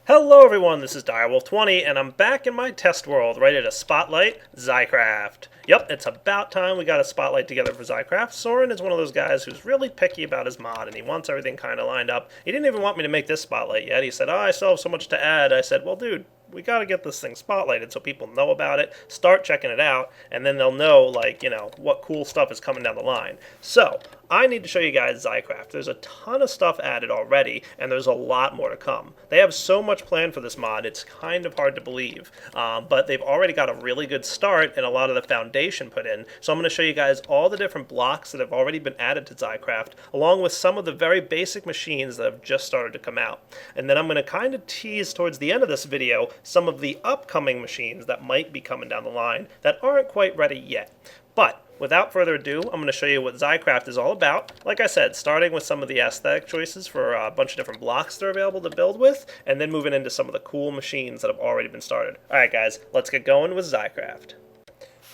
Hello everyone, this is Direwolf20, and I'm back in my test world, ready to spotlight Xycraft. Yep, it's about time we got a spotlight together for Xycraft. Soren is one of those guys who's really picky about his mod, and he wants everything kind of lined up. He didn't even want me to make this spotlight yet. He said, I still have so much to add. I said, well dude, we got to get this thing spotlighted so people know about it, start checking it out, and then they'll know, like, what cool stuff is coming down the line. So, I need to show you guys Xycraft. There's a ton of stuff added already, and there's a lot more to come. They have so much planned for this mod, it's kind of hard to believe. But they've already got a really good start and a lot of the foundation put in. So I'm going to show you guys all the different blocks that have already been added to Xycraft, along with some of the very basic machines that have just started to come out. And then I'm going to kind of tease towards the end of this video some of the upcoming machines that might be coming down the line that aren't quite ready yet. But without further ado, I'm going to show you what Xycraft is all about. Like I said, starting with some of the aesthetic choices for a bunch of different blocks that are available to build with, and then moving into some of the cool machines that have already been started. Alright guys, let's get going with Xycraft.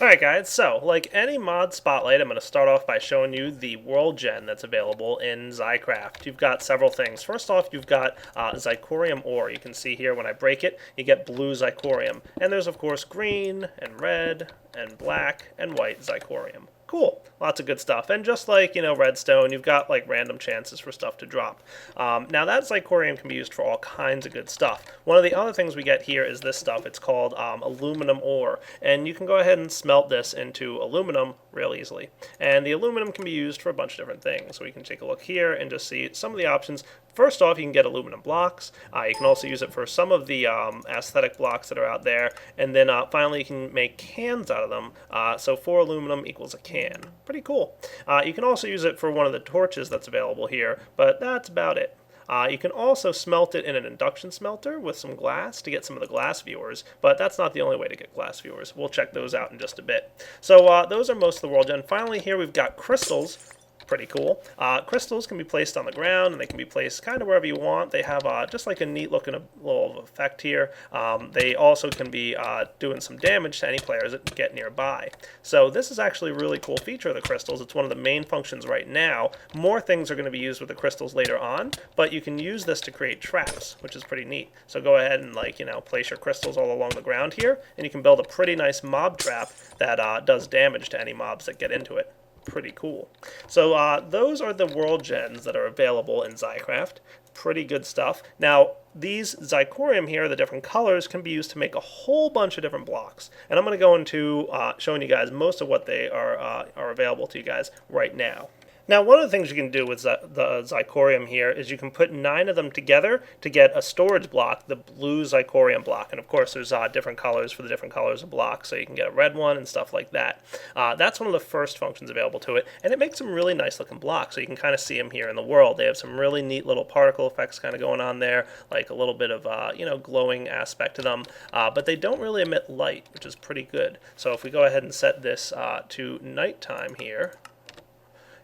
Alright guys, so like any mod spotlight, I'm going to start off by showing you the world gen that's available in Xycraft. You've got several things. First off, you've got Xycorium ore. You can see here when I break it, you get blue Xycorium. And there's of course green and red and black and white Xycorium. Cool. Lots of good stuff. And just like, redstone, you've got like random chances for stuff to drop. Now that Xycorium can be used for all kinds of good stuff. One of the other things we get here is this stuff. It's called aluminum ore. And you can go ahead and smelt this into aluminum real easily. And the aluminum can be used for a bunch of different things. So we can take a look here and just see some of the options. First off, you can get aluminum blocks. You can also use it for some of the aesthetic blocks that are out there. And then finally, you can make cans out of them. So 4 aluminum equals a can. Pretty cool. You can also use it for one of the torches that's available here, but that's about it. You can also smelt it in an induction smelter with some glass to get some of the glass viewers, but that's not the only way to get glass viewers. We'll check those out in just a bit. So those are most of the world gen. Finally, here we've got crystals. Pretty cool. Crystals can be placed on the ground, and they can be placed kind of wherever you want. They have just like a neat looking little effect here. They also can be doing some damage to any players that get nearby. So this is actually a really cool feature of the crystals. It's one of the main functions right now. More things are going to be used with the crystals later on, but you can use this to create traps, which is pretty neat. So go ahead and place your crystals all along the ground here, and you can build a pretty nice mob trap that does damage to any mobs that get into it. Pretty cool. So those are the world gens that are available in Xycraft. Pretty good stuff. Now, these Xycorium here, the different colors, can be used to make a whole bunch of different blocks. And I'm going to go into showing you guys most of what they are available to you guys right now. Now, one of the things you can do with the Xycorium here is you can put 9 of them together to get a storage block, the blue Xycorium block. And of course, there's different colors for the different colors of blocks, so you can get a red one and stuff like that. That's one of the first functions available to it, and it makes some really nice looking blocks. So you can kind of see them here in the world. They have some really neat little particle effects kind of going on there, like a little bit of glowing aspect to them. But they don't really emit light, which is pretty good. So if we go ahead and set this to nighttime here,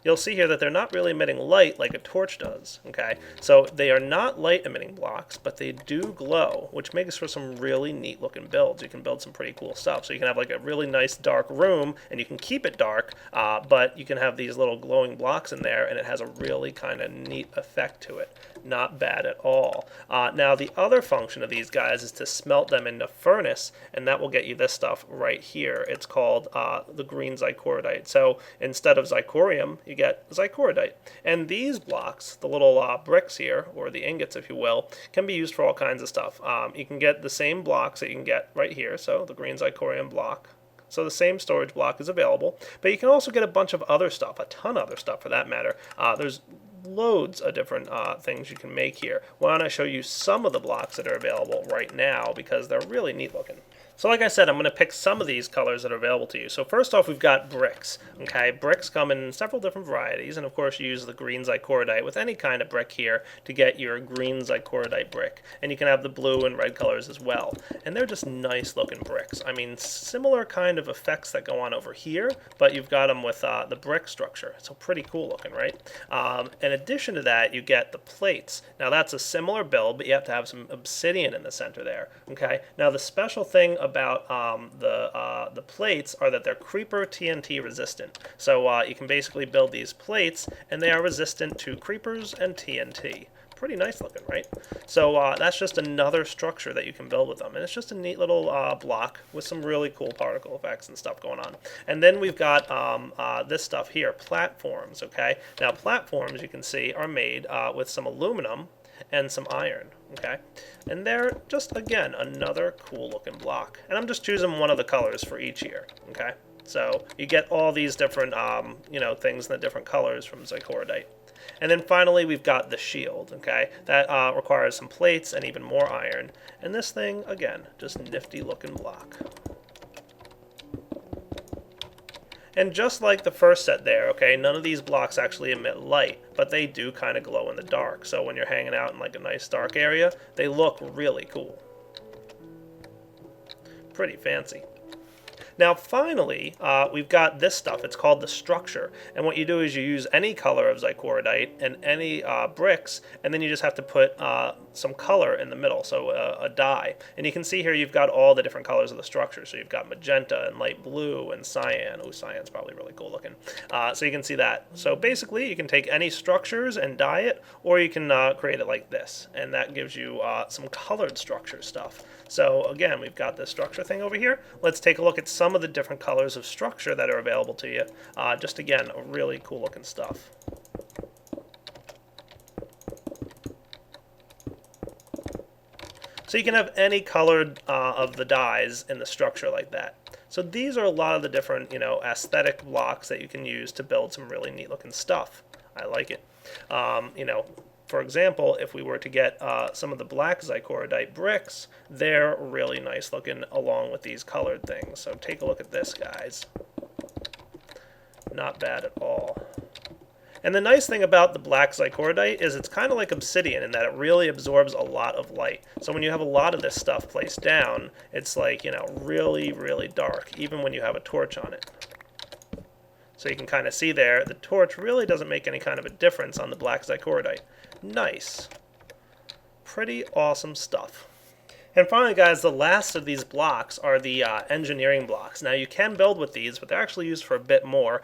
you'll see here that they're not really emitting light like a torch does, okay? So they are not light-emitting blocks, but they do glow, which makes for some really neat-looking builds. You can build some pretty cool stuff. So you can have like a really nice dark room, and you can keep it dark, but you can have these little glowing blocks in there, and it has a really kind of neat effect to it. Not bad at all. Now, the other function of these guys is to smelt them into furnace, and that will get you this stuff right here. It's called the green Xycoridite. So instead of Xycorium, you get Xycoridite. And these blocks, the little bricks here, or the ingots if you will, can be used for all kinds of stuff. You can get the same blocks that you can get right here, so the green Xycorium block. So the same storage block is available, but you can also get a bunch of other stuff, a ton of other stuff for that matter. There's loads of different things you can make here. Why don't I show you some of the blocks that are available right now, because they're really neat looking. So like I said, I'm going to pick some of these colors that are available to you. So first off, we've got bricks. Okay, bricks come in several different varieties, and of course you use the green Xycoridite with any kind of brick here to get your green Xycoridite brick. And you can have the blue and red colors as well. And they're just nice looking bricks. I mean, similar kind of effects that go on over here, but you've got them with the brick structure. So pretty cool looking, right? In addition to that, you get the plates. Now that's a similar build, but you have to have some obsidian in the center there. Okay, now the special thing about the plates are that they're creeper TNT resistant. So you can basically build these plates, and they are resistant to creepers and TNT. pretty nice looking, right? So that's just another structure that you can build with them. And it's just a neat little block with some really cool particle effects and stuff going on. And then we've got this stuff here, platforms, okay? Now platforms, you can see, are made with some aluminum and some iron, okay? And they're just, again, another cool looking block. And I'm just choosing one of the colors for each here, okay? So you get all these different, things in the different colors from Xycraft. And then finally, we've got the shield, okay? That requires some plates and even more iron. And this thing, again, just nifty looking block. And just like the first set there, okay, none of these blocks actually emit light, but they do kind of glow in the dark. So when you're hanging out in like a nice dark area, they look really cool. Pretty fancy. Now finally, we've got this stuff. It's called the structure. And what you do is you use any color of Xycraft and any bricks, and then you just have to put some color in the middle, so a dye. And you can see here you've got all the different colors of the structure. So you've got magenta and light blue and cyan. Oh, cyan's probably really cool looking. So you can see that. So basically, you can take any structures and dye it, or you can create it like this. And that gives you some colored structure stuff. So again, we've got this structure thing over here. Let's take a look at some of the different colors of structure that are available to you. Just again, really cool looking stuff. So you can have any colored of the dyes in the structure like that. So these are a lot of the different, aesthetic blocks that you can use to build some really neat looking stuff. I like it. For example, if we were to get some of the black Xycraft bricks, they're really nice looking along with these colored things. So take a look at this, guys. Not bad at all. And the nice thing about the black Xycraft is it's kind of like obsidian in that it really absorbs a lot of light. So when you have a lot of this stuff placed down, it's like, really, really dark, even when you have a torch on it. So you can kind of see there, the torch really doesn't make any kind of a difference on the black Xycraft. Nice. Pretty awesome stuff. And finally, guys, the last of these blocks are the engineering blocks. Now, you can build with these, but they're actually used for a bit more.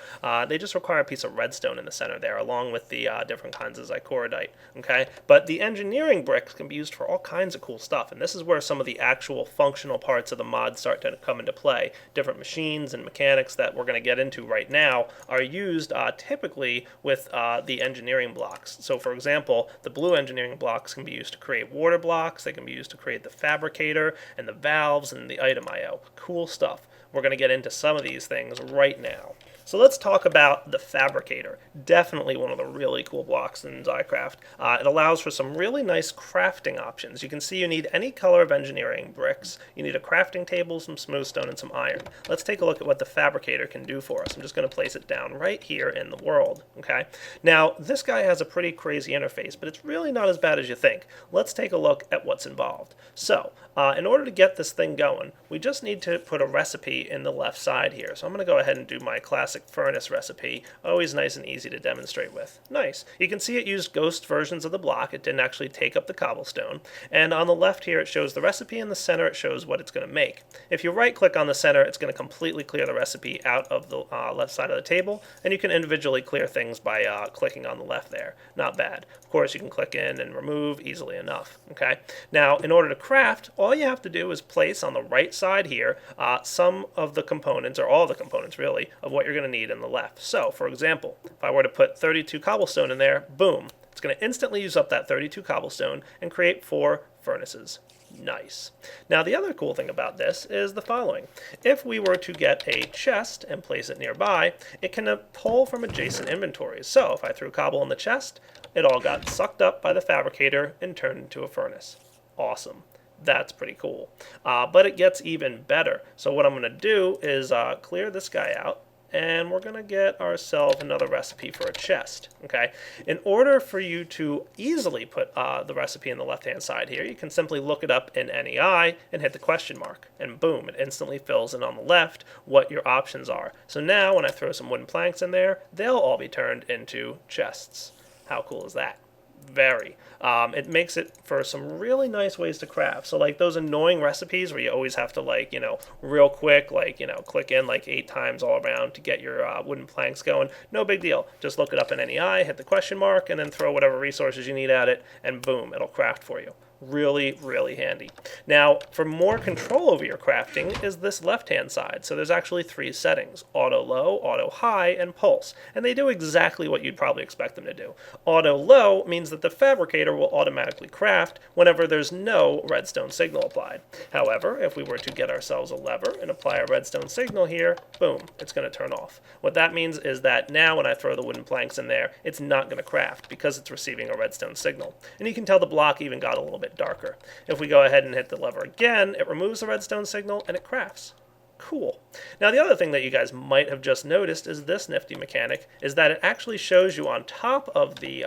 They just require a piece of redstone in the center there, along with the different kinds of Xycraft, okay? But the engineering bricks can be used for all kinds of cool stuff, and this is where some of the actual functional parts of the mod start to come into play. Different machines and mechanics that we're going to get into right now are used typically with the engineering blocks. So, for example, the blue engineering blocks can be used to create water blocks. They can be used to create the Fabricator and the valves and the item IO. Cool stuff. We're going to get into some of these things right now. So let's talk about the Fabricator. Definitely one of the really cool blocks in Xycraft. It allows for some really nice crafting options. You can see you need any color of engineering bricks. You need a crafting table, some smooth stone, and some iron. Let's take a look at what the Fabricator can do for us. I'm just going to place it down right here in the world. Okay. Now, this guy has a pretty crazy interface, but it's really not as bad as you think. Let's take a look at what's involved. So, in order to get this thing going, we just need to put a recipe in the left side here. So I'm going to go ahead and do my classic furnace recipe. Always nice and easy to demonstrate with. Nice. You can see it used ghost versions of the block. It didn't actually take up the cobblestone. And on the left here, it shows the recipe. In the center, it shows what it's going to make. If you right-click on the center, it's going to completely clear the recipe out of the left side of the table. And you can individually clear things by clicking on the left there. Not bad. Of course, you can click in and remove easily enough. Okay. Now, in order to craft, all you have to do is place on the right side here some of the components, or all the components really, of what you're going to need in the left. So, for example, if I were to put 32 cobblestone in there, boom, it's going to instantly use up that 32 cobblestone and create 4 furnaces. Nice. Now, the other cool thing about this is the following. If we were to get a chest and place it nearby, it can pull from adjacent inventories. So, if I threw cobble in the chest, it all got sucked up by the Fabricator and turned into a furnace. Awesome. That's pretty cool. But it gets even better. So what I'm going to do is clear this guy out, and we're going to get ourselves another recipe for a chest. Okay. In order for you to easily put the recipe in the left-hand side here, you can simply look it up in NEI and hit the question mark, and boom, it instantly fills in on the left what your options are. So now when I throw some wooden planks in there, they'll all be turned into chests. How cool is that? Very. It makes it for some really nice ways to craft. So like those annoying recipes where you always have to like, real quick, like, click in like 8 times all around to get your wooden planks going. No big deal. Just look it up in NEI, hit the question mark, and then throw whatever resources you need at it, and boom, it'll craft for you. Really, really handy. Now, for more control over your crafting is this left-hand side. So there's actually 3 settings: auto low, auto high, and pulse. And they do exactly what you'd probably expect them to do. Auto low means that the fabricator will automatically craft whenever there's no redstone signal applied. However, if we were to get ourselves a lever and apply a redstone signal here, boom, it's going to turn off. What that means is that now when I throw the wooden planks in there, it's not going to craft because it's receiving a redstone signal. And you can tell the block even got a little bit darker. If we go ahead and hit the lever again, it removes the redstone signal and it crafts. Cool. Now the other thing that you guys might have just noticed is this nifty mechanic, is that it actually shows you on top of the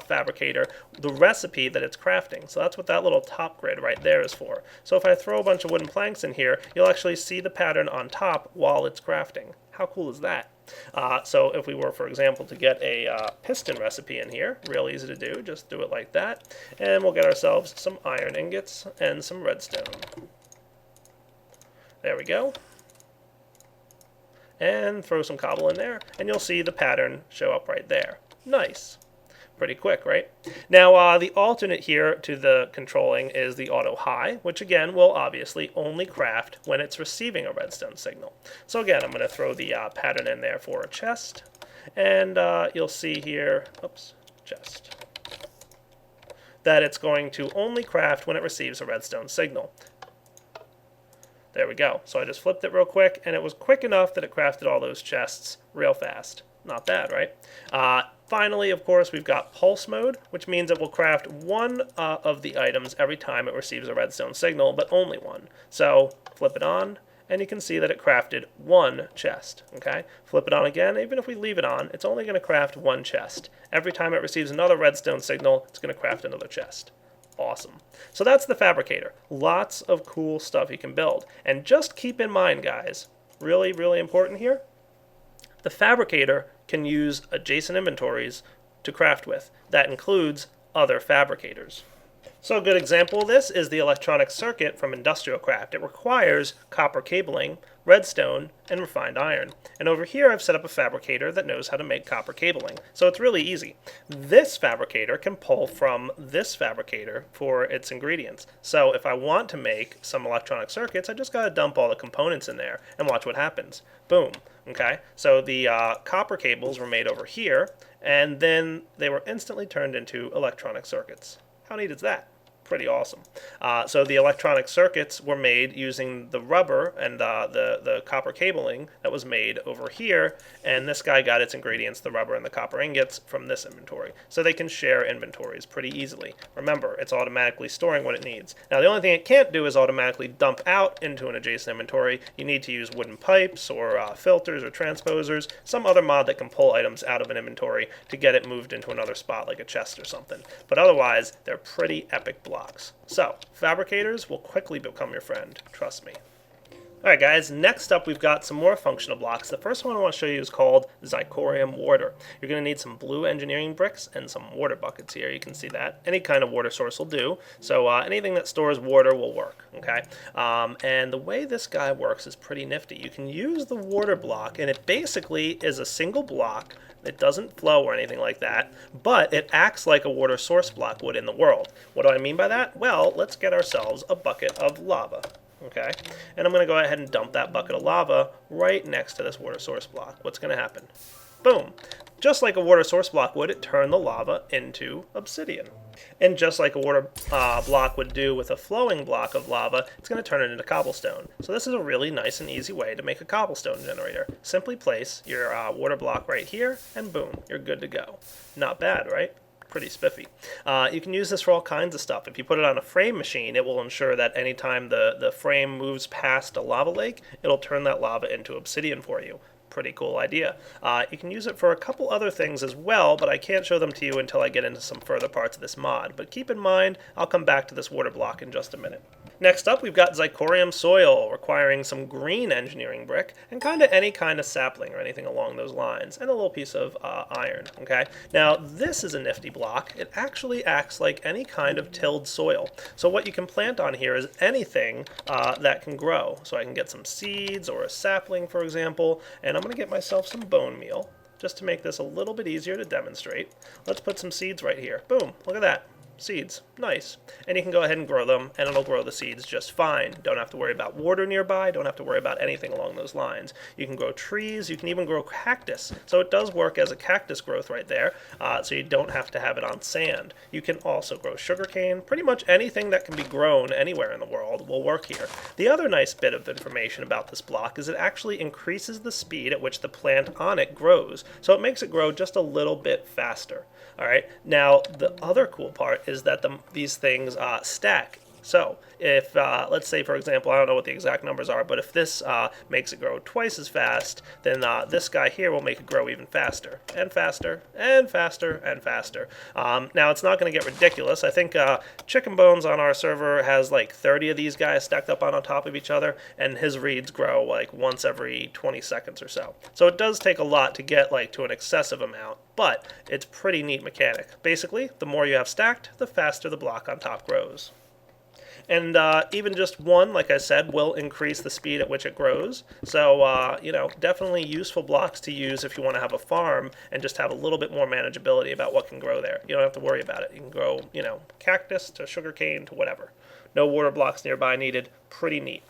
fabricator the recipe that it's crafting. So that's what that little top grid right there is for. So if I throw a bunch of wooden planks in here, you'll actually see the pattern on top while it's crafting. How cool is that? So if we were, for example, to get a piston recipe in here, real easy to do, just do it like that, and we'll get ourselves some iron ingots and some redstone. There we go. And throw some cobble in there, and you'll see the pattern show up right there. Nice. Pretty quick, right? Now, the alternate here to the controlling is the auto high, which again will obviously only craft when it's receiving a redstone signal. So again, I'm going to throw the pattern in there for a chest, and you'll see here, oops, chest, that it's going to only craft when it receives a redstone signal. There we go. So I just flipped it real quick, and it was quick enough that it crafted all those chests real fast. Not bad, right? Finally, of course, we've got pulse mode, which means it will craft one of the items every time it receives a redstone signal, but only one. So flip it on, and you can see that it crafted one chest. Okay? Flip it on again. Even if we leave it on, it's only going to craft one chest. Every time it receives another redstone signal, it's going to craft another chest. Awesome. So that's the fabricator. Lots of cool stuff you can build. And just keep in mind, guys, really, really important here, the fabricator can use adjacent inventories to craft with. That includes other fabricators. So a good example of this is the electronic circuit from Industrial Craft. It requires copper cabling, redstone, and refined iron. And over here I've set up a fabricator that knows how to make copper cabling. So it's really easy. This fabricator can pull from this fabricator for its ingredients. So if I want to make some electronic circuits, I just got to dump all the components in there and watch what happens. Boom. Okay, so the copper cables were made over here, and then they were instantly turned into electronic circuits. How neat is that? Pretty awesome. So the electronic circuits were made using the rubber and the copper cabling that was made over here, and this guy got its ingredients, the rubber and the copper ingots, from this inventory. So they can share inventories pretty easily. Remember, it's automatically storing what it needs. Now the only thing it can't do is automatically dump out into an adjacent inventory. You need to use wooden pipes or filters or transposers, some other mod that can pull items out of an inventory to get it moved into another spot like a chest or something. But otherwise, they're pretty epic blocks. So, fabricators will quickly become your friend, trust me. Alright guys, next up we've got some more functional blocks. The first one I want to show you is called Xycraft Water. You're going to need some blue engineering bricks and some water buckets here. You can see that. Any kind of water source will do. So anything that stores water will work. Okay. And the way this guy works is pretty nifty. You can use the water block, and it basically is a single block. It doesn't flow or anything like that, but it acts like a water source block would in the world. What do I mean by that? Well, let's get ourselves a bucket of lava. Okay, and I'm going to go ahead and dump that bucket of lava right next to this water source block. What's going to happen? Boom! Just like a water source block would, it turned the lava into obsidian. And just like a water block would do with a flowing block of lava, it's going to turn it into cobblestone. So this is a really nice and easy way to make a cobblestone generator. Simply place your water block right here, and boom, you're good to go. Not bad, right? Pretty spiffy. You can use this for all kinds of stuff. If you put it on a frame machine, it will ensure that anytime the frame moves past a lava lake, it'll turn that lava into obsidian for you. pretty cool idea. You can use it for a couple other things as well, but I can't show them to you until I get into some further parts of this mod. But keep in mind, I'll come back to this water block in just a minute. Next up, we've got Xycraft soil, requiring some green engineering brick, and any kind of sapling or anything along those lines, and a little piece of iron, okay? Now, this is a nifty block. It actually acts like any kind of tilled soil. So what you can plant on here is anything that can grow. So I can get some seeds or a sapling, for example, and I'm going to get myself some bone meal, just to make this a little bit easier to demonstrate. Let's put some seeds right here. Boom, look at that. Seeds. Nice. And you can go ahead and grow them, and it'll grow the seeds just fine. Don't have to worry about water nearby. Don't have to worry about anything along those lines. You can grow trees. You can even grow cactus. So it does work as a cactus growth right there, so you don't have to have it on sand. You can also grow sugarcane. Pretty much anything that can be grown anywhere in the world will work here. The other nice bit of information about this block is it actually increases the speed at which the plant on it grows. So it makes it grow just a little bit faster. All right. Now, the other cool part is that these things stack. So if, let's say, for example, I don't know what the exact numbers are, but if this makes it grow twice as fast, then this guy here will make it grow even faster, and faster, and faster, and faster. Now, it's not going to get ridiculous. I think Chicken Bones on our server has like 30 of these guys stacked up on top of each other, and his reeds grow like once every 20 seconds or so. So it does take a lot to get like to an excessive amount, but it's pretty neat mechanic. Basically, the more you have stacked, the faster the block on top grows. And even just one, like I said, will increase the speed at which it grows. So, you know, definitely useful blocks to use if you want to have a farm and just have a little bit more manageability about what can grow there. You don't have to worry about it. You can grow, you know, cactus to sugarcane to whatever. No water blocks nearby needed. Pretty neat.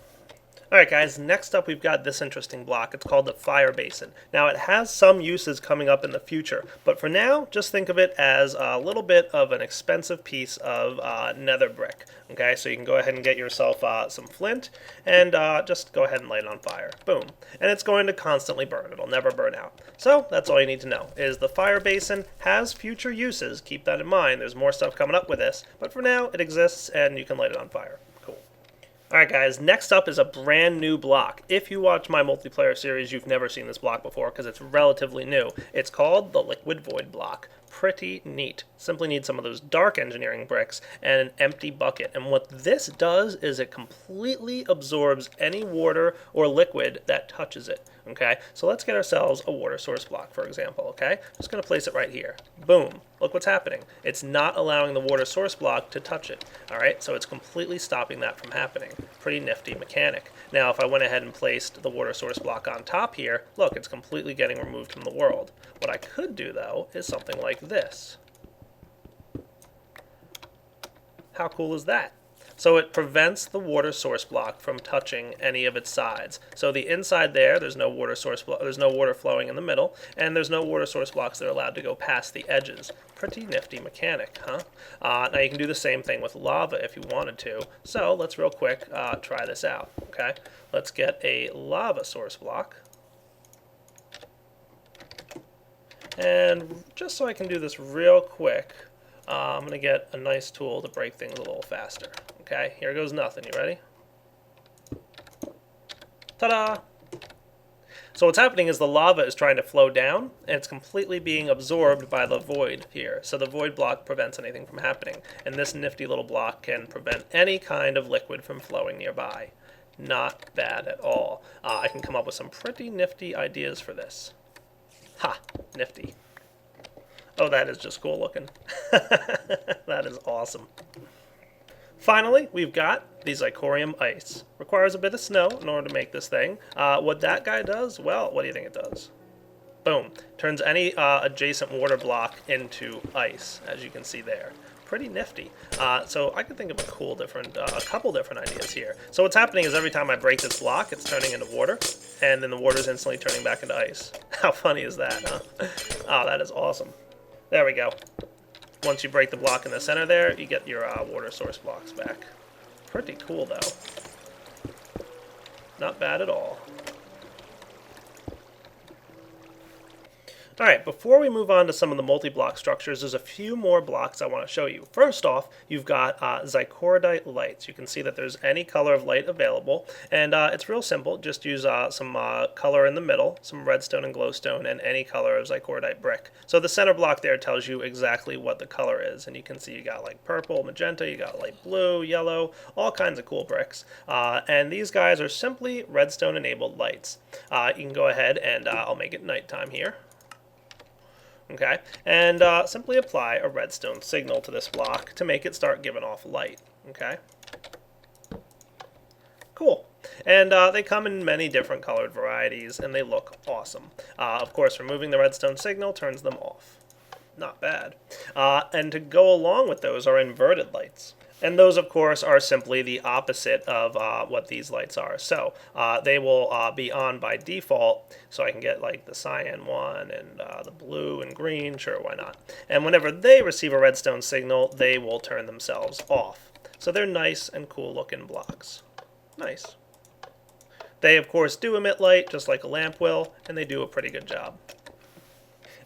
Alright guys, next up we've got this interesting block. It's called the fire basin. Now it has some uses coming up in the future, but for now, just think of it as a little bit of an expensive piece of nether brick. Okay, so you can go ahead and get yourself some flint, and just go ahead and light it on fire. Boom. And it's going to constantly burn. It'll never burn out. So that's all you need to know, is the fire basin has future uses. Keep that in mind. There's more stuff coming up with this, but for now it exists and you can light it on fire. Alright guys, next up is a brand new block. If you watch my multiplayer series, you've never seen this block before because it's relatively new. It's called the Liquid Void block. Pretty neat. Simply need some of those dark engineering bricks and an empty bucket. And what this does is it completely absorbs any water or liquid that touches it. Okay, so let's get ourselves a water source block, for example. Okay, just going to place it right here. Boom. Look what's happening. It's not allowing the water source block to touch it. All right, so it's completely stopping that from happening. Pretty nifty mechanic. Now, if I went ahead and placed the water source block on top here, look, it's completely getting removed from the world. What I could do, though, is something like this. How cool is that? So it prevents the water source block from touching any of its sides. So the inside there's no water source there's no water flowing in the middle, and there's no water source blocks that are allowed to go past the edges. Pretty nifty mechanic, huh? Now you can do the same thing with lava if you wanted to. So let's real quick try this out. Okay, let's get a lava source block. And just so I can do this real quick, I'm going to get a nice tool to break things a little faster. Okay, here goes nothing. You ready? Ta-da! So what's happening is the lava is trying to flow down, and it's completely being absorbed by the void here. So the void block prevents anything from happening. And this nifty little block can prevent any kind of liquid from flowing nearby. Not bad at all. I can come up with some pretty nifty ideas for this. Ha! Nifty. Oh, that is just cool looking. That is awesome. Finally, we've got the Xycraft ice. Requires a bit of snow in order to make this thing. What that guy does, well, what do you think it does? Boom. Turns any adjacent water block into ice, as you can see there. Pretty nifty. So I can think of a couple different ideas here. So what's happening is every time I break this block, it's turning into water, and then the water is instantly turning back into ice. How funny is that, huh? Oh, that is awesome. There we go. Once you break the block in the center there, you get your water source blocks back. Pretty cool, though. Not bad at all. All right, before we move on to some of the multi-block structures, there's a few more blocks I want to show you. First off, you've got Xycraft lights. You can see that there's any color of light available, and it's real simple. Just use some color in the middle, some redstone and glowstone, and any color of Xycraft brick. So the center block there tells you exactly what the color is, and you can see you got like purple, magenta, you got light blue, yellow, all kinds of cool bricks. And these guys are simply redstone-enabled lights. You can go ahead and I'll make it nighttime here. Okay, and simply apply a redstone signal to this block to make it start giving off light. Okay, cool. And they come in many different colored varieties, and they look awesome. Of course, removing the redstone signal turns them off. Not bad. And to go along with those are inverted lights. And those, of course, are simply the opposite of what these lights are. So they will be on by default, so I can get like the cyan one and the blue and green, sure, why not? And whenever they receive a redstone signal, they will turn themselves off. So they're nice and cool looking blocks. Nice. They, of course, do emit light, just like a lamp will, and they do a pretty good job.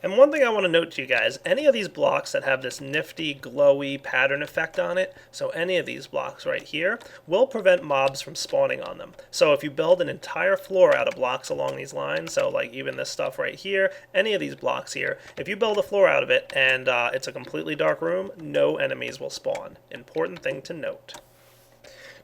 And one thing I want to note to you guys, any of these blocks that have this nifty, glowy pattern effect on it, so any of these blocks right here, will prevent mobs from spawning on them. So if you build an entire floor out of blocks along these lines, so like even this stuff right here, any of these blocks here, if you build a floor out of it and it's a completely dark room, no enemies will spawn. Important thing to note.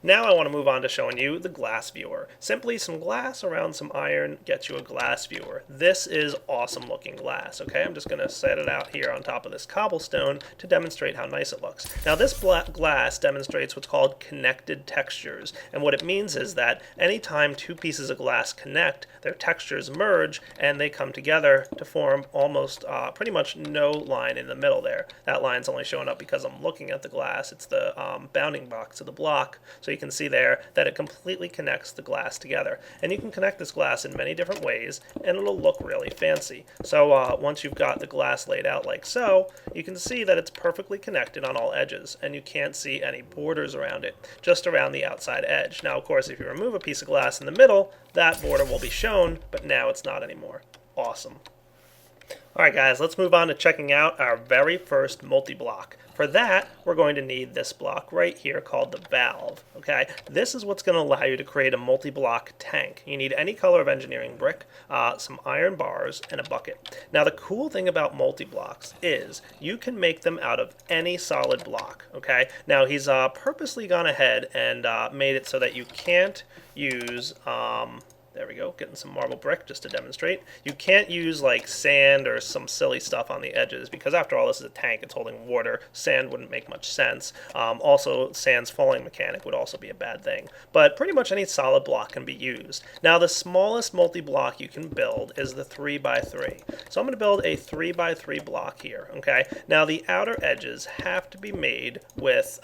Now I want to move on to showing you the glass viewer. Simply some glass around some iron gets you a glass viewer. This is awesome looking glass, okay? I'm just going to set it out here on top of this cobblestone to demonstrate how nice it looks. Now this black glass demonstrates what's called connected textures, and what it means is that anytime two pieces of glass connect, their textures merge and they come together to form almost pretty much no line in the middle there. That line's only showing up because I'm looking at the glass. It's the bounding box of the block. So you can see there that it completely connects the glass together. And you can connect this glass in many different ways, and it'll look really fancy. So once you've got the glass laid out like so, you can see that it's perfectly connected on all edges, and you can't see any borders around it, just around the outside edge. Now, of course, if you remove a piece of glass in the middle, that border will be shown, but now it's not anymore. Awesome. Alright guys, let's move on to checking out our very first multi-block. For that, we're going to need this block right here called the valve. Okay, this is what's going to allow you to create a multi-block tank. You need any color of engineering brick, some iron bars, and a bucket. Now the cool thing about multi-blocks is you can make them out of any solid block. Okay, now he's purposely gone ahead and made it so that you can't use there we go, getting some marble brick just to demonstrate. You can't use like sand or some silly stuff on the edges because after all this is a tank, it's holding water. Sand wouldn't make much sense. Also, sand's falling mechanic would also be a bad thing. But pretty much any solid block can be used. Now the smallest multi-block you can build is the 3x3. So I'm going to build a 3x3 block here. Okay. Now the outer edges have to be made with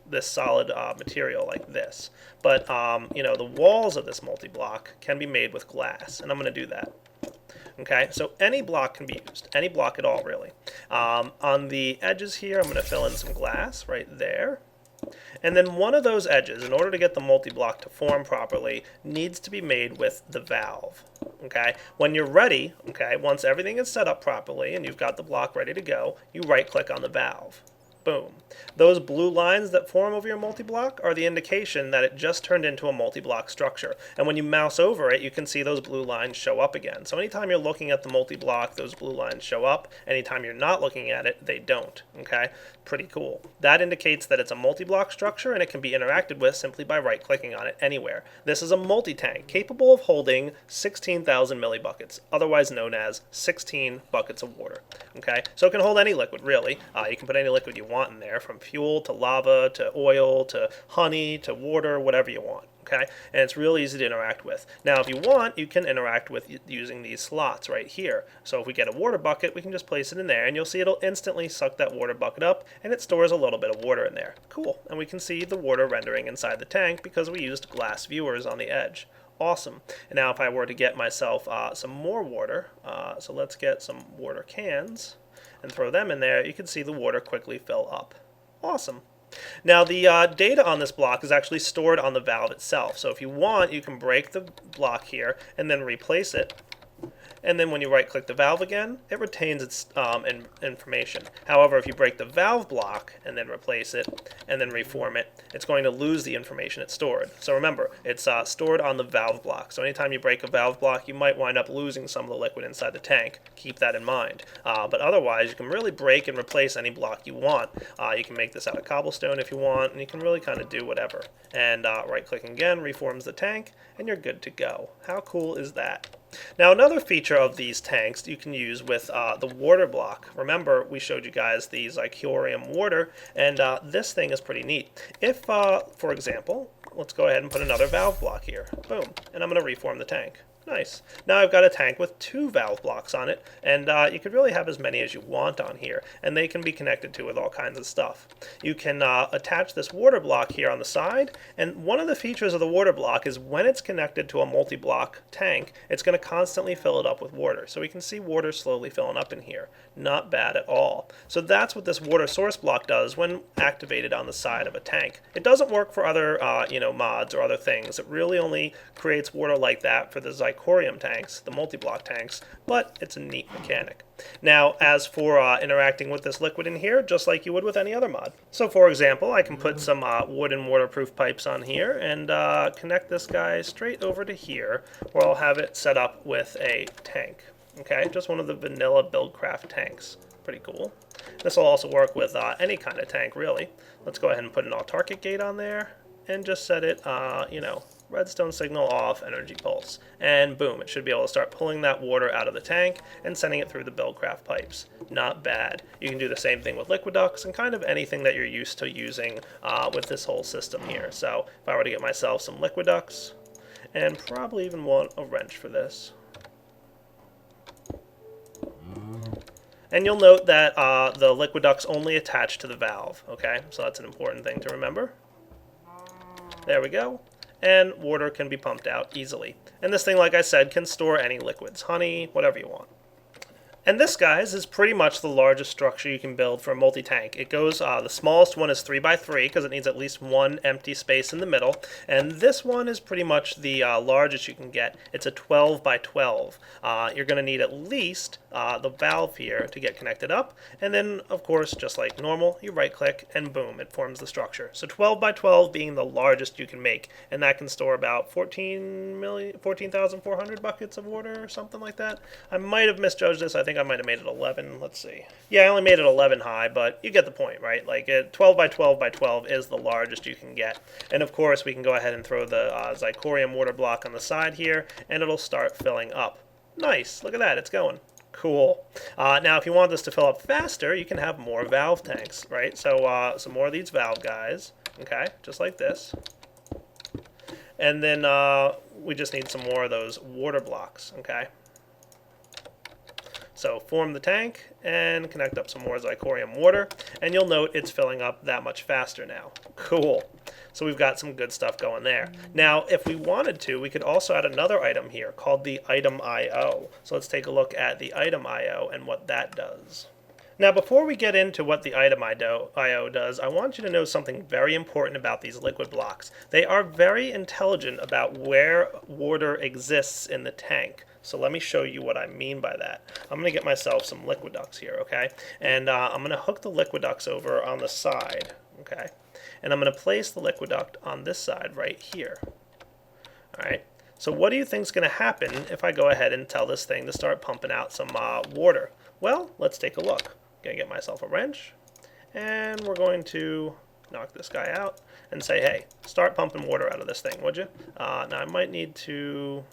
this solid material like this. But, you know, the walls of this multi-block can be made with glass, and I'm going to do that. Okay, so any block can be used, any block at all, really. On the edges here, I'm going to fill in some glass right there. And then one of those edges, in order to get the multi-block to form properly, needs to be made with the valve. Okay, when you're ready, okay, once everything is set up properly and you've got the block ready to go, you right-click on the valve. Boom. Those blue lines that form over your multi-block are the indication that it just turned into a multi-block structure. And when you mouse over it, you can see those blue lines show up again. So anytime you're looking at the multi-block, those blue lines show up. Anytime you're not looking at it, they don't. Okay? Pretty cool. That indicates that it's a multi-block structure and it can be interacted with simply by right-clicking on it anywhere. This is a multi-tank capable of holding 16,000 millibuckets, otherwise known as 16 buckets of water. Okay? So it can hold any liquid, really. You can put any liquid you want in there, from fuel to lava to oil to honey to water, whatever you want. Okay, and it's real easy to interact with. Now if you want, you can interact with using these slots right here. So if we get a water bucket, we can just place it in there and you'll see it'll instantly suck that water bucket up and it stores a little bit of water in there. Cool. And we can see the water rendering inside the tank because we used glass viewers on the edge. Awesome. And now if I were to get myself some more water, so let's get some water cans and throw them in there, you can see the water quickly fill up. Awesome. Now the data on this block is actually stored on the valve itself. So if you want, you can break the block here and then replace it. and then when you right click the valve again, it retains its information. However, if you break the valve block and then replace it and then reform it, it's going to lose the information it stored. So remember, it's stored on the valve block. So anytime you break a valve block, you might wind up losing some of the liquid inside the tank. Keep that in mind. But otherwise, you can really break and replace any block you want. You can make this out of cobblestone if you want, and you can really kind of do whatever. And right-clicking again reforms the tank, and you're good to go. How cool is that? Now, another feature of these tanks you can use with the water block. Remember, we showed you guys the Xycraft water, and this thing is pretty neat. If, for example, let's go ahead and put another valve block here. Boom. And I'm going to reform the tank. Nice. Now I've got a tank with 2 valve blocks on it, and you could really have as many as you want on here, and they can be connected to with all kinds of stuff. You can attach this water block here on the side, and one of the features of the water block is when it's connected to a multi-block tank, it's going to constantly fill it up with water. So we can see water slowly filling up in here. Not bad at all. So that's what this water source block does when activated on the side of a tank. It doesn't work for other mods or other things. It really only creates water like that for the Xycraft tanks, the multi-block tanks, but it's a neat mechanic. Now, as for interacting with this liquid in here, just like you would with any other mod. So, for example, I can put some wood and waterproof pipes on here and connect this guy straight over to here, where I'll have it set up with a tank. Okay, just one of the vanilla Buildcraft tanks. Pretty cool. This will also work with any kind of tank, really. Let's go ahead and put an autarkic gate on there and just set it, redstone signal off, energy pulse. And boom, it should be able to start pulling that water out of the tank and sending it through the Buildcraft pipes. Not bad. You can do the same thing with liquid ducts and kind of anything that you're used to using with this whole system here. So if I were to get myself some liquid ducts, and probably even want a wrench for this. And you'll note that the liquid ducts only attach to the valve, okay? So that's an important thing to remember. There we go. And water can be pumped out easily. And this thing, like I said, can store any liquids, honey, whatever you want. And this, guys, is pretty much the largest structure you can build for a multi-tank. It goes, the smallest one is 3x3 because it needs at least one empty space in the middle. And this one is pretty much the largest you can get. It's a 12x12. You're going to need at least the valve here to get connected up. And then, of course, just like normal, you right-click and boom, it forms the structure. So 12x12 being the largest you can make. And that can store about 14,400 buckets of water or something like that. I might have misjudged this. I think I might have made it 11. Let's see. Yeah, I only made it 11 high, but you get the point, right? Like 12x12x12 is the largest you can get. And of course, we can go ahead and throw the Xycraft water block on the side here, and it'll start filling up. Nice. Look at that. It's going. Cool. Now, if you want this to fill up faster, you can have more valve tanks, right? So some more of these valve guys, okay, just like this. And then we just need some more of those water blocks, okay? So form the tank and connect up some more Xycraft water, and you'll note it's filling up that much faster now. Cool. So we've got some good stuff going there. Now, if we wanted to, we could also add another item here called the item IO. So let's take a look at the item IO and what that does. Now, before we get into what the item IO does, I want you to know something very important about these liquid blocks. They are very intelligent about where water exists in the tank. So let me show you what I mean by that. I'm going to get myself some liquid ducts here, okay? And I'm going to hook the liquid ducts over on the side, okay? And I'm going to place the liquid duct on this side right here. All right. So what do you think is going to happen if I go ahead and tell this thing to start pumping out some water? Well, let's take a look. I'm going to get myself a wrench, and we're going to knock this guy out and say, hey, start pumping water out of this thing, would you? Now, I might need to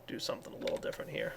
do something a little different here.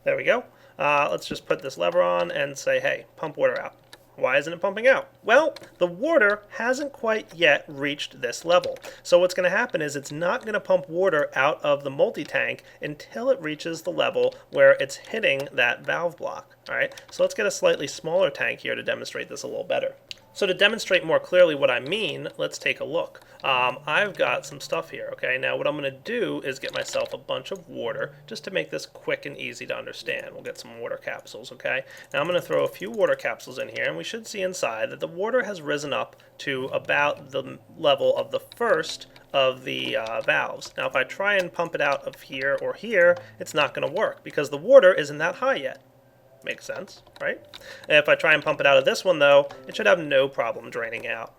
There we go. Let's just put this lever on and say, hey, pump water out. Why isn't it pumping out? Well, the water hasn't quite yet reached this level. So what's going to happen is it's not going to pump water out of the multi-tank until it reaches the level where it's hitting that valve block. All right, so let's get a slightly smaller tank here to demonstrate this a little better. So to demonstrate more clearly what I mean, let's take a look. I've got some stuff here, okay? Now what I'm going to do is get myself a bunch of water just to make this quick and easy to understand. We'll get some water capsules, okay? Now I'm going to throw a few water capsules in here, and we should see inside that the water has risen up to about the level of the first of the valves. Now if I try and pump it out of here or here, it's not going to work because the water isn't that high yet. Makes sense, right? And if I try and pump it out of this one, though, it should have no problem draining out.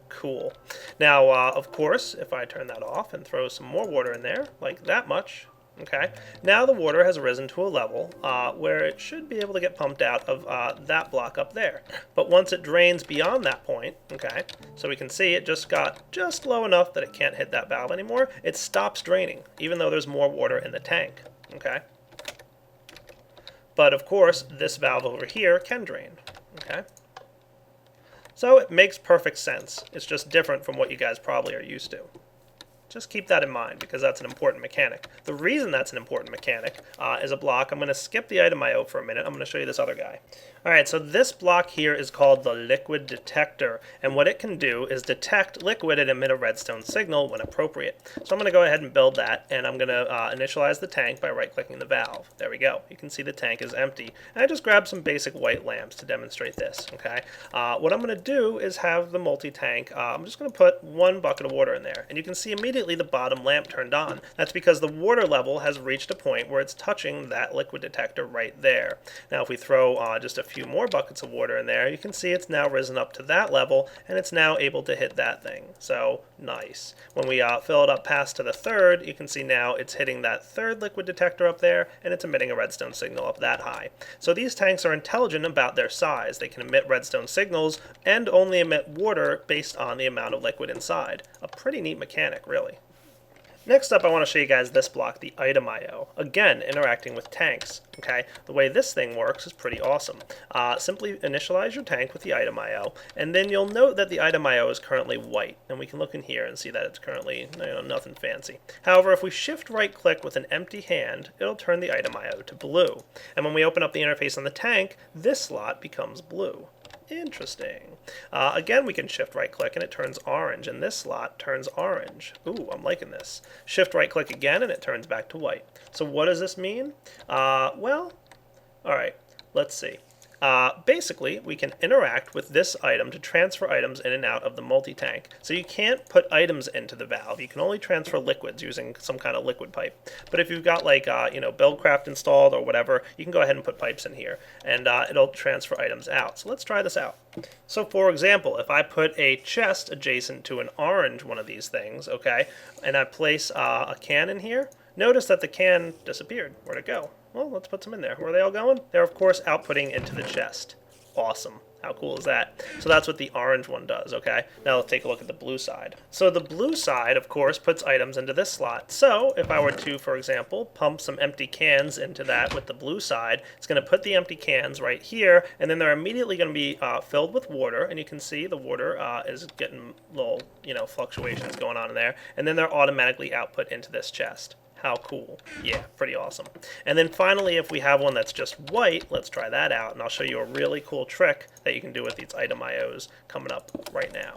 Cool. Now, of course, if I turn that off and throw some more water in there, like that much, okay, now the water has risen to a level where it should be able to get pumped out of that block up there. But once it drains beyond that point, okay, so we can see it just got just low enough that it can't hit that valve anymore, it stops draining, even though there's more water in the tank, okay? But of course, this valve over here can drain, okay? So it makes perfect sense. It's just different from what you guys probably are used to. Just keep that in mind because that's an important mechanic. The reason that's an important mechanic is a block. I'm going to skip the item IO for a minute. I'm going to show you this other guy. Alright, so this block here is called the liquid detector, and what it can do is detect liquid and emit a redstone signal when appropriate. So I'm going to go ahead and build that, and I'm going to initialize the tank by right-clicking the valve. There we go. You can see the tank is empty. And I just grabbed some basic white lamps to demonstrate this, okay? What I'm going to do is have the multi-tank, I'm just going to put one bucket of water in there, and you can see immediately the bottom lamp turned on. That's because the water level has reached a point where it's touching that liquid detector right there. Now if we throw just a few more buckets of water in there, you can see it's now risen up to that level and it's now able to hit that thing. So nice. When we fill it up past to the third, you can see now it's hitting that third liquid detector up there and it's emitting a redstone signal up that high. So these tanks are intelligent about their size. They can emit redstone signals and only emit water based on the amount of liquid inside. A pretty neat mechanic, really. Next up, I want to show you guys this block, the item IO. Again, interacting with tanks. Okay, the way this thing works is pretty awesome. Simply initialize your tank with the item IO, and then you'll note that the item IO is currently white, and we can look in here and see that it's currently nothing fancy. However, if we shift right-click with an empty hand, it'll turn the item IO to blue. And when we open up the interface on the tank, this slot becomes blue. Interesting. Again, we can shift right click and it turns orange, and this slot turns orange. Ooh, I'm liking this. Shift right click again and it turns back to white. So what does this mean? Well, alright, let's see. Basically, we can interact with this item to transfer items in and out of the multi-tank. So you can't put items into the valve. You can only transfer liquids using some kind of liquid pipe. But if you've got like, Buildcraft installed or whatever, you can go ahead and put pipes in here and it'll transfer items out. So let's try this out. So for example, if I put a chest adjacent to an orange one of these things, okay, and I place a can in here, notice that the can disappeared. Where'd it go? Well, let's put some in there. Where are they all going? They're, of course, outputting into the chest. Awesome. How cool is that? So that's what the orange one does, okay? Now let's take a look at the blue side. So the blue side, of course, puts items into this slot. So if I were to, for example, pump some empty cans into that with the blue side, it's going to put the empty cans right here, and then they're immediately going to be filled with water, and you can see the water is getting little, fluctuations going on in there, and then they're automatically output into this chest. How cool. Yeah, pretty awesome. And then finally, if we have one that's just white, let's try that out, and I'll show you a really cool trick that you can do with these item IOs coming up right now.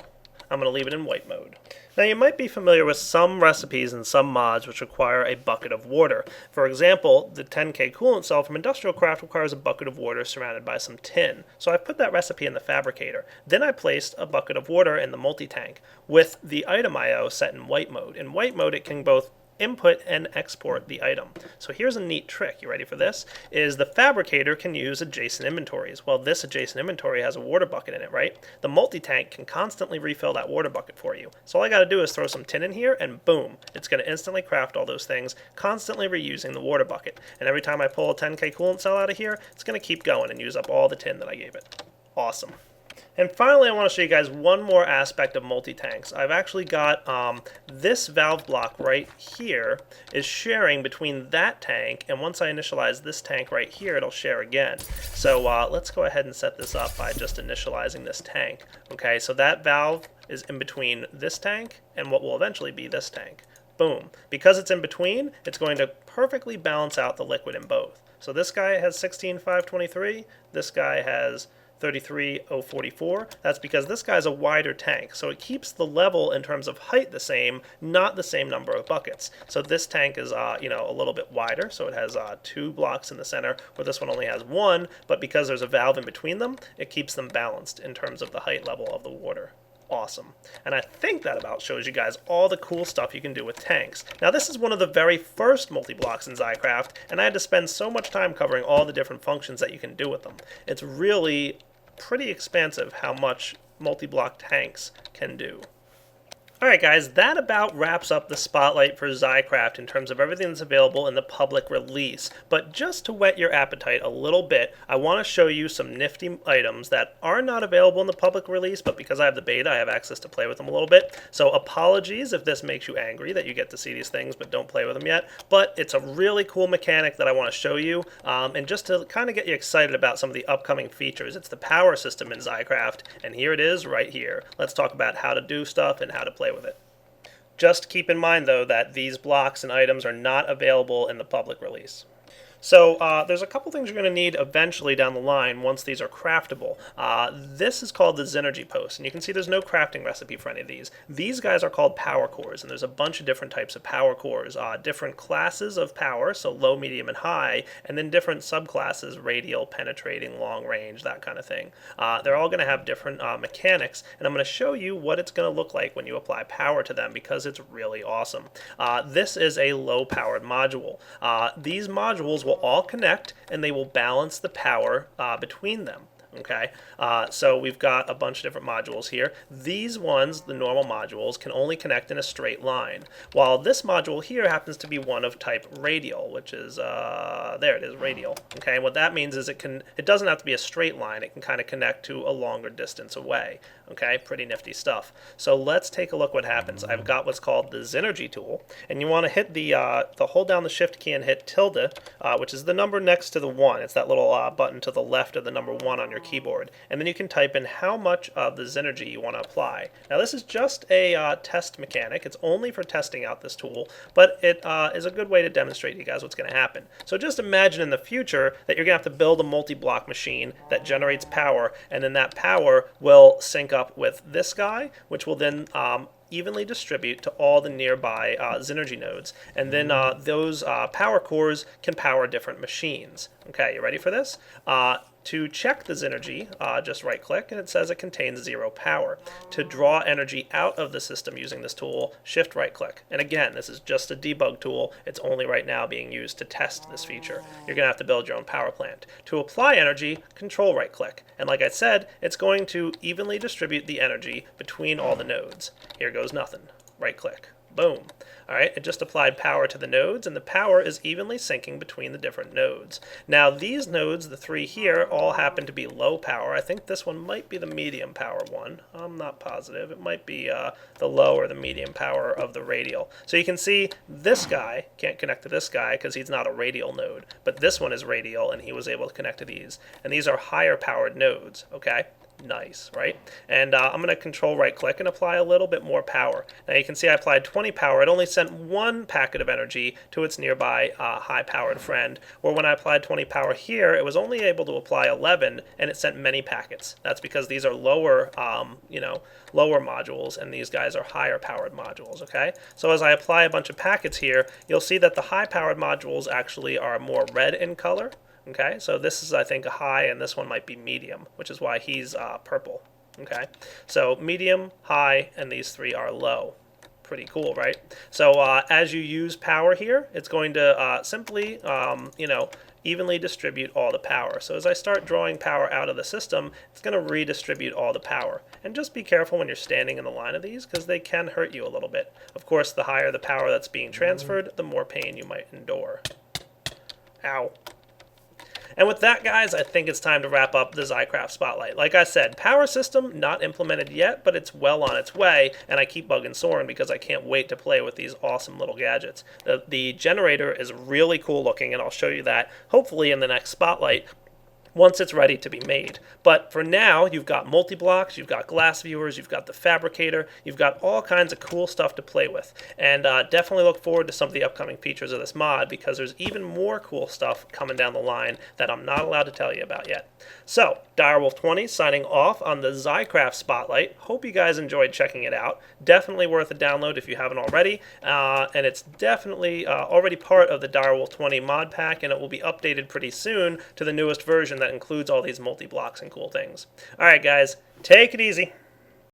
I'm going to leave it in white mode. Now you might be familiar with some recipes and some mods which require a bucket of water. For example, the 10K coolant cell from Industrial Craft requires a bucket of water surrounded by some tin. So I put that recipe in the Fabricator. Then I placed a bucket of water in the multi-tank with the item IO set in white mode. In white mode it can both input and export the item. So here's a neat trick. You ready for this? Is the Fabricator can use adjacent inventories. Well, this adjacent inventory has a water bucket in it, right? The multi-tank can constantly refill that water bucket for you. So all I got to do is throw some tin in here and boom, it's going to instantly craft all those things, constantly reusing the water bucket. And every time I pull a 10K coolant cell out of here, it's going to keep going and use up all the tin that I gave it. Awesome. And finally, I want to show you guys one more aspect of multi-tanks. I've actually got this valve block right here is sharing between that tank, and once I initialize this tank right here, it'll share again. So let's go ahead and set this up by just initializing this tank. Okay, so that valve is in between this tank and what will eventually be this tank. Boom. Because it's in between, it's going to perfectly balance out the liquid in both. So this guy has 16,523, this guy has 33044. That's because this guy's a wider tank, so it keeps the level in terms of height the same, not the same number of buckets. So this tank is a little bit wider, so it has 2 blocks in the center, where this one only has 1, but because there's a valve in between them, it keeps them balanced in terms of the height level of the water. Awesome. And I think that about shows you guys all the cool stuff you can do with tanks. Now this is one of the very first multi-blocks in Xycraft, and I had to spend so much time covering all the different functions that you can do with them. It's really pretty expansive how much multi-block tanks can do. Alright guys, that about wraps up the spotlight for Xycraft in terms of everything that's available in the public release. But just to whet your appetite a little bit, I want to show you some nifty items that are not available in the public release, but because I have the beta, I have access to play with them a little bit. So apologies if this makes you angry that you get to see these things but don't play with them yet. But it's a really cool mechanic that I want to show you, and just to kind of get you excited about some of the upcoming features. It's the power system in Xycraft, and here it is right here. Let's talk about how to do stuff and how to play with it. Just keep in mind, though, that these blocks and items are not available in the public release. So there's a couple things you're going to need eventually down the line once these are craftable. This is called the Xynergy post, and you can see there's no crafting recipe for any of these. These guys are called power cores, and there's a bunch of different types of power cores, different classes of power, so low, medium, and high, and then different subclasses, radial, penetrating, long range, that kind of thing. They're all going to have different mechanics, and I'm going to show you what it's going to look like when you apply power to them because it's really awesome. This is a low-powered module. These modules will all connect and they will balance the power between them. Okay, so we've got a bunch of different modules here. These ones, the normal modules, can only connect in a straight line, while this module here happens to be one of type radial, which is, there it is, radial. Okay, and what that means is it doesn't have to be a straight line, it can kind of connect to a longer distance away. Okay, pretty nifty stuff. So let's take a look what happens. I've got what's called the Xynergy tool, and you want to hit the hold down the shift key and hit tilde, which is the number next to the 1. It's that little button to the left of the number 1 on your keyboard, and then you can type in how much of the Xynergy you want to apply. Now this is just a test mechanic. It's only for testing out this tool, but it is a good way to demonstrate to you guys what's going to happen. So just imagine in the future that you're going to have to build a multi-block machine that generates power, and then that power will sync up with this guy, which will then evenly distribute to all the nearby Xynergy nodes, and then those power cores can power different machines. Okay, you ready for this? To check the Xynergy, just right click and it says it contains 0 power. To draw energy out of the system using this tool, shift right click. And again, this is just a debug tool. It's only right now being used to test this feature. You're going to have to build your own power plant. To apply energy, control right click. And like I said, it's going to evenly distribute the energy between all the nodes. Here goes nothing. Right click. Boom. Alright, it just applied power to the nodes, and the power is evenly syncing between the different nodes. Now these nodes, the 3 here, all happen to be low power. I think this one might be the medium power one. I'm not positive. It might be the low or the medium power of the radial. So you can see this guy can't connect to this guy because he's not a radial node, but this one is radial and he was able to connect to these. And these are higher powered nodes, okay? Nice, right? And I'm going to control right click and apply a little bit more power. Now you can see I applied 20 power. It only sent 1 packet of energy to its nearby high powered friend, or when I applied 20 power here, it was only able to apply 11 and it sent many packets. That's because these are lower lower modules and these guys are higher powered modules. Okay, so as I apply a bunch of packets here, you'll see that the high powered modules actually are more red in color. Okay, so this is, I think, a high, and this one might be medium, which is why he's purple. Okay, so medium, high, and these 3 are low. Pretty cool, right? So as you use power here, it's going to simply, evenly distribute all the power. So as I start drawing power out of the system, it's going to redistribute all the power. And just be careful when you're standing in the line of these, because they can hurt you a little bit. Of course, the higher the power that's being transferred, the more pain you might endure. Ow. And with that, guys, I think it's time to wrap up the Xycraft Spotlight. Like I said, power system not implemented yet, but it's well on its way, and I keep bugging Soren because I can't wait to play with these awesome little gadgets. The generator is really cool looking, and I'll show you that hopefully in the next Spotlight. once it's ready to be made. But for now, you've got multi-blocks, you've got glass viewers, you've got the Fabricator, you've got all kinds of cool stuff to play with. And definitely look forward to some of the upcoming features of this mod, because there's even more cool stuff coming down the line that I'm not allowed to tell you about yet. So, Direwolf20 signing off on the Xycraft Spotlight. Hope you guys enjoyed checking it out. Definitely worth a download if you haven't already. And it's definitely already part of the Direwolf20 mod pack, and it will be updated pretty soon to the newest version that includes all these multi-blocks and cool things. Alright guys, take it easy.